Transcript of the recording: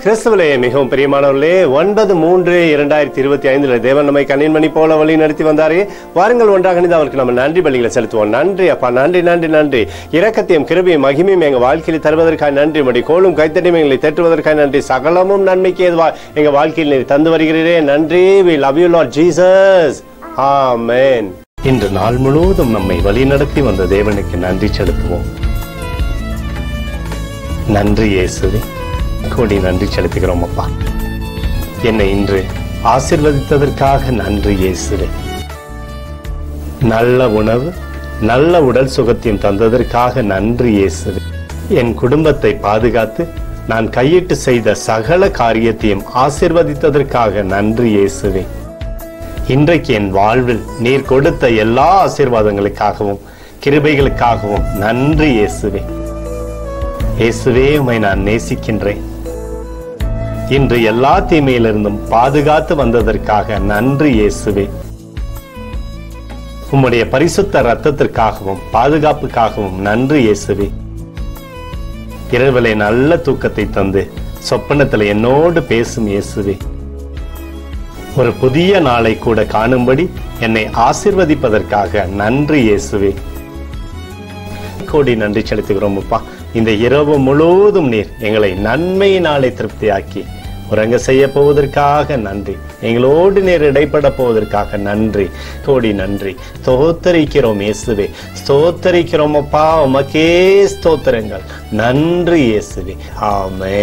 கிறிஸ்துவிலே மிகவும் பிரியமானவர்களே, 9/3/2025 தேவன் நம்மை கண்ணின்மணி போல வழி நடத்தி வந்தாரே. வாருங்கள் ஒன்றாக இணைந்து அவருக்கு நம்ம நன்றி பலிகளை செலுத்துவோம். நன்றி அப்பா, நன்றி நன்றி நன்றி. இரக்கத்தையும் கிருபையும் மகிமையும் எங்கள் வாழ்க்கையில் தருவதற்காக நன்றி. மடி கோலும் கைத்தட்டியும் எங்களை தேற்றுவதற்காக நன்றி. சகலமும் நன்மைக்கு ஏதுவா எங்கள் வாழ்க்கையில் நீர் தந்து வருகிறீரே, நன்றி. We love you Lord Jesus. ஆமென். இன்று நாள் முழுவதும் நம்மை வழி நடத்தி வந்த தேவனுக்கு நன்றி செலுத்துவோம். நன்றி இயேசுவே, கோடி நன்றி செலுத்துகிறோம் அப்பா. என்னை இன்று ஆசீர்வதித்ததற்காக நன்றி இயேசுவே. நல்ல உணவு, நல்ல உடல் சுகத்தையும் தந்ததற்காக நன்றி இயேசுவே. என் குடும்பத்தை பாதுகாத்து நான் கையிட்டு செய்த சகல காரியத்தையும் ஆசீர்வதித்ததற்காக நன்றி இயேசுவே. இன்றைக்கு என் வாழ்வில் நீர் கொடுத்த எல்லா ஆசீர்வாதங்களுக்காகவும் கிருபைகளுக்காகவும் நன்றி இயேசுவே. இயேசுவே, உம்மை நான் நேசிக்கின்றேன். இன்று எல்லா தீமையிலிருந்தும் பாதுகாத்து வந்ததற்காக நன்றி இயேசுவே. உம்முடைய பரிசுத்த இரத்தத்திற்காகவும் பாதுகாப்புக்காகவும் நன்றி இயேசுவே. இரவிலே நல்ல தூக்கத்தை தந்து சொப்பனத்தில் என்னோடு பேசும் இயேசுவே. ஒரு புதிய நாளை கூட காணும்படி என்னை ஆசீர்வதிப்பதற்காக நன்றி இயேசுவே. கோடி நன்றி செலுத்துகிறோம் அப்பா. இந்த இரவு முழுவதும் நீர் எங்களை நன்மையினாலே திருப்தியாக்கி உறங்க செய்ய போவதற்காக நன்றி. எங்களோடு நீர் இடைப்பட போவதற்காக நன்றி. கோடி நன்றி. ஸ்தோத்தரிக்கிறோம் இயேசுவே, ஸ்தோத்தரிக்கிறோம் அப்பா. உமக்கே ஸ்தோத்திரங்கள். நன்றி இயேசுவே. ஆமென்.